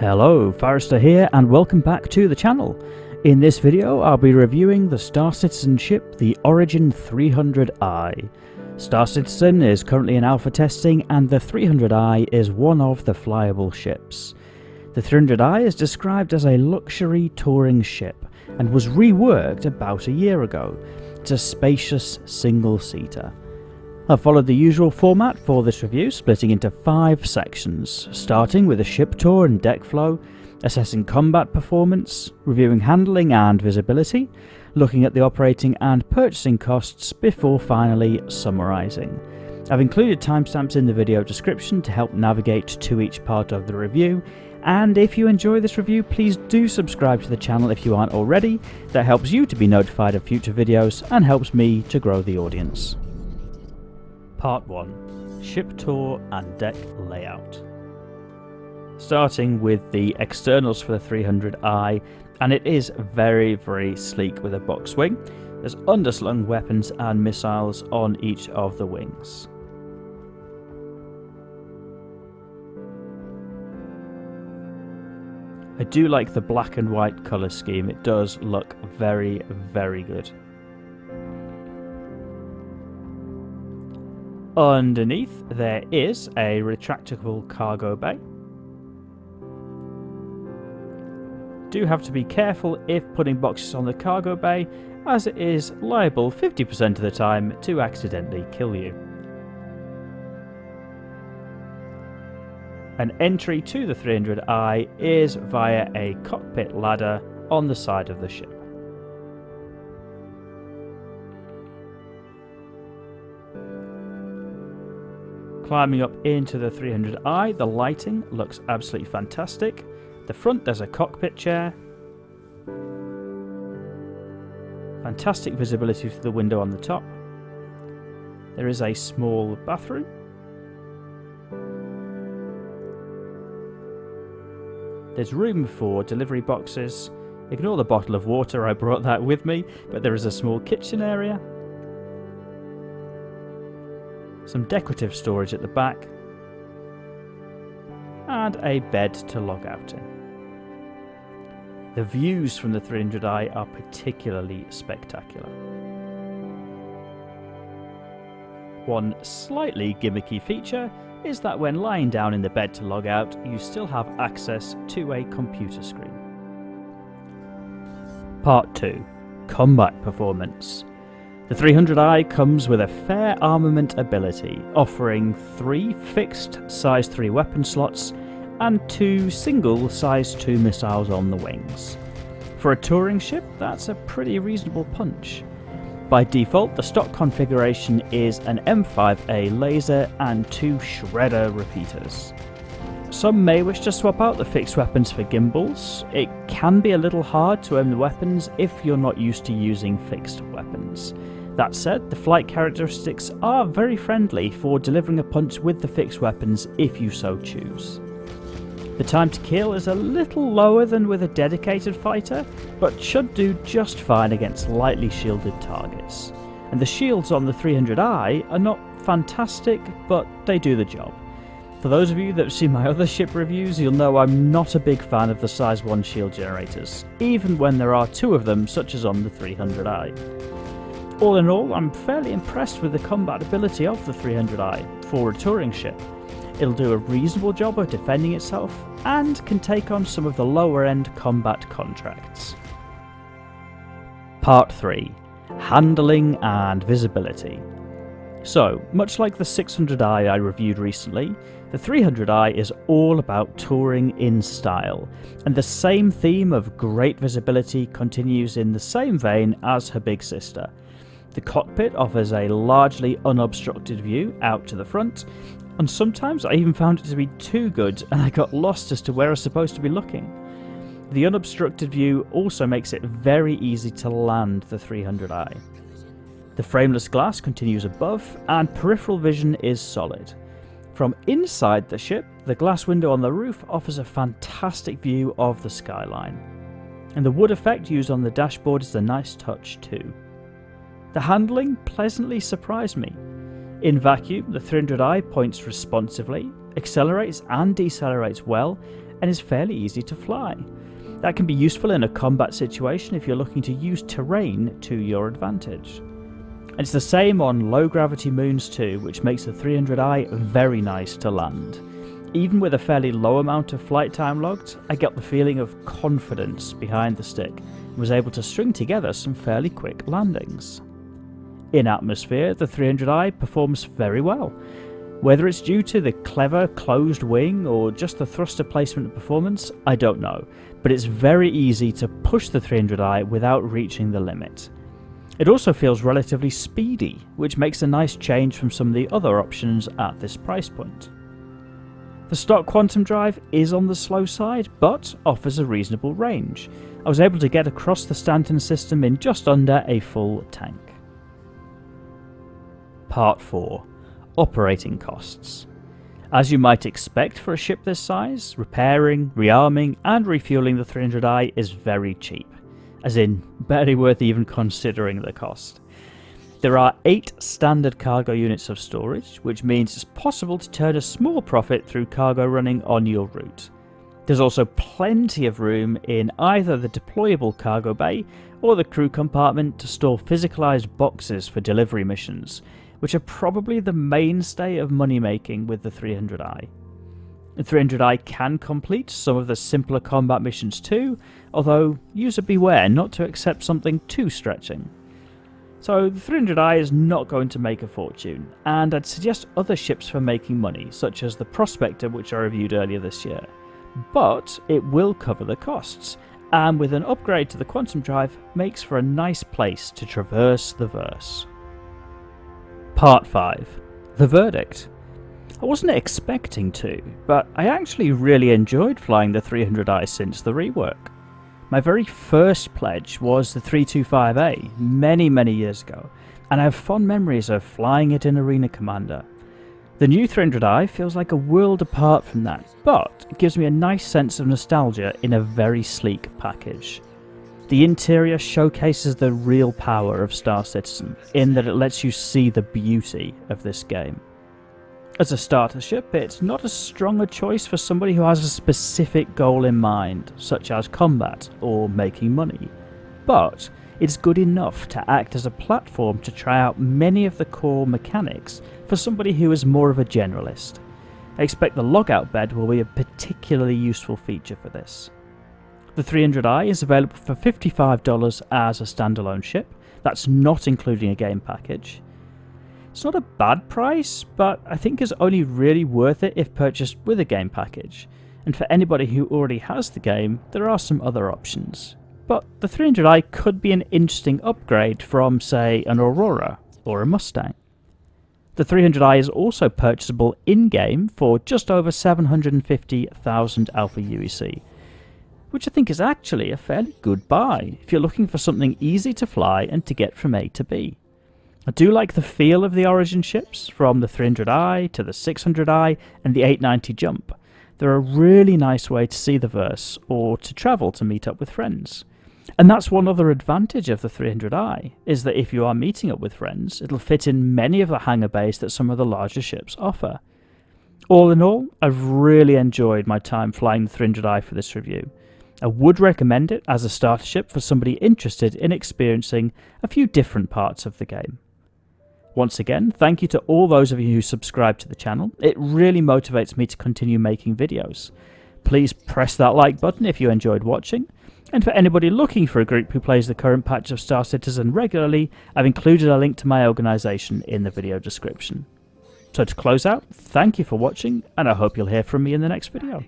Hello, Forrester here and welcome back to the channel. In this video I'll be reviewing the Star Citizen ship, the Origin 300i. Star Citizen is currently in alpha testing and the 300i is one of the flyable ships. The 300i is described as a luxury touring ship and was reworked about a year ago. It's a spacious single-seater. I've followed the usual format for this review, splitting into 5 sections, starting with a ship tour and deck flow, assessing combat performance, reviewing handling and visibility, looking at the operating and purchasing costs before finally summarising. I've included timestamps in the video description to help navigate to each part of the review, and if you enjoy this review please do subscribe to the channel if you aren't already. That helps you to be notified of future videos and helps me to grow the audience. Part 1. Ship Tour and Deck Layout. Starting with the externals for the 300i, and it is very sleek with a box wing. There's underslung weapons and missiles on each of the wings. I do like the black and white colour scheme, it does look very good. Underneath there is a retractable cargo bay. Do have to be careful if putting boxes on the cargo bay, as it is liable 50% of the time to accidentally kill you. An entry to the 300i is via a cockpit ladder on the side of the ship. Climbing up into the 300i, the lighting looks absolutely fantastic. The front there's a cockpit chair. Fantastic visibility through the window on the top. There is a small bathroom. There's room for delivery boxes. Ignore the bottle of water, I brought that with me, but there is a small kitchen area. Some decorative storage at the back, and a bed to log out in. The views from the 300i are particularly spectacular. One slightly gimmicky feature is that when lying down in the bed to log out, you still have access to a computer screen. Part 2. Combat Performance. The 300i comes with a fair armament ability, offering 3 fixed size 3 weapon slots and 2 single size 2 missiles on the wings. For a touring ship, that's a pretty reasonable punch. By default, the stock configuration is an M5A laser and 2 Shredder repeaters. Some may wish to swap out the fixed weapons for gimbals. It can be a little hard to aim the weapons if you're not used to using fixed weapons. That said, the flight characteristics are very friendly for delivering a punch with the fixed weapons if you so choose. The time to kill is a little lower than with a dedicated fighter, but should do just fine against lightly shielded targets. And the shields on the 300i are not fantastic, but they do the job. For those of you that have seen my other ship reviews, you'll know I'm not a big fan of the size 1 shield generators, even when there are 2 of them, such as on the 300i. All in all, I'm fairly impressed with the combat ability of the 300i for a touring ship. It'll do a reasonable job of defending itself and can take on some of the lower end combat contracts. Part 3. Handling and Visibility. So, much like the 600i I reviewed recently, the 300i is all about touring in style, and the same theme of great visibility continues in the same vein as her big sister. The cockpit offers a largely unobstructed view out to the front, and sometimes I even found it to be too good and I got lost as to where I was supposed to be looking. The unobstructed view also makes it very easy to land the 300i. The frameless glass continues above, and peripheral vision is solid. From inside the ship, the glass window on the roof offers a fantastic view of the skyline. And the wood effect used on the dashboard is a nice touch too. The handling pleasantly surprised me. In vacuum, the 300i points responsively, accelerates and decelerates well, and is fairly easy to fly. That can be useful in a combat situation if you're looking to use terrain to your advantage. And it's the same on low gravity moons too, which makes the 300i very nice to land. Even with a fairly low amount of flight time logged, I got the feeling of confidence behind the stick and was able to string together some fairly quick landings. In atmosphere, the 300i performs very well. Whether it's due to the clever closed wing or just the thruster placement and performance, I don't know, but it's very easy to push the 300i without reaching the limit. It also feels relatively speedy, which makes a nice change from some of the other options at this price point. The stock quantum drive is on the slow side, but offers a reasonable range. I was able to get across the Stanton system in just under a full tank. Part 4. Operating costs. As you might expect for a ship this size, repairing, rearming and refueling the 300i is very cheap, as in barely worth even considering the cost. There are 8 standard cargo units of storage, which means it's possible to turn a small profit through cargo running on your route. There's also plenty of room in either the deployable cargo bay or the crew compartment to store physicalized boxes for delivery missions, which are probably the mainstay of money making with the 300i. The 300i can complete some of the simpler combat missions too, although user beware not to accept something too stretching. So the 300i is not going to make a fortune, and I'd suggest other ships for making money, such as the Prospector, which I reviewed earlier this year. But it will cover the costs, and with an upgrade to the quantum drive, makes for a nice place to traverse the verse. Part 5. The verdict. I wasn't expecting to, but I actually really enjoyed flying the 300i since the rework. My very first pledge was the 325A many years ago, and I have fond memories of flying it in Arena Commander. The new 300i feels like a world apart from that, but it gives me a nice sense of nostalgia in a very sleek package. The interior showcases the real power of Star Citizen, in that it lets you see the beauty of this game. As a starter ship, it's not as strong a choice for somebody who has a specific goal in mind, such as combat or making money, but it's good enough to act as a platform to try out many of the core mechanics for somebody who is more of a generalist. I expect the logout bed will be a particularly useful feature for this. The 300i is available for $55 as a standalone ship. That's not including a game package. It's not a bad price, but I think is only really worth it if purchased with a game package. And for anybody who already has the game, there are some other options. But the 300i could be an interesting upgrade from, say, an Aurora or a Mustang. The 300i is also purchasable in-game for just over 750,000 Alpha UEC, which I think is actually a fairly good buy if you're looking for something easy to fly and to get from A to B. I do like the feel of the Origin ships, from the 300i to the 600i and the 890 Jump. They're a really nice way to see the verse or to travel to meet up with friends. And that's one other advantage of the 300i, is that if you are meeting up with friends, it'll fit in many of the hangar bays that some of the larger ships offer. All in all, I've really enjoyed my time flying the 300i for this review. I would recommend it as a starter ship for somebody interested in experiencing a few different parts of the game. Once again, thank you to all those of you who subscribe to the channel. It really motivates me to continue making videos. Please press that like button if you enjoyed watching. And for anybody looking for a group who plays the current patch of Star Citizen regularly, I've included a link to my organisation in the video description. So to close out, thank you for watching, and I hope you'll hear from me in the next video.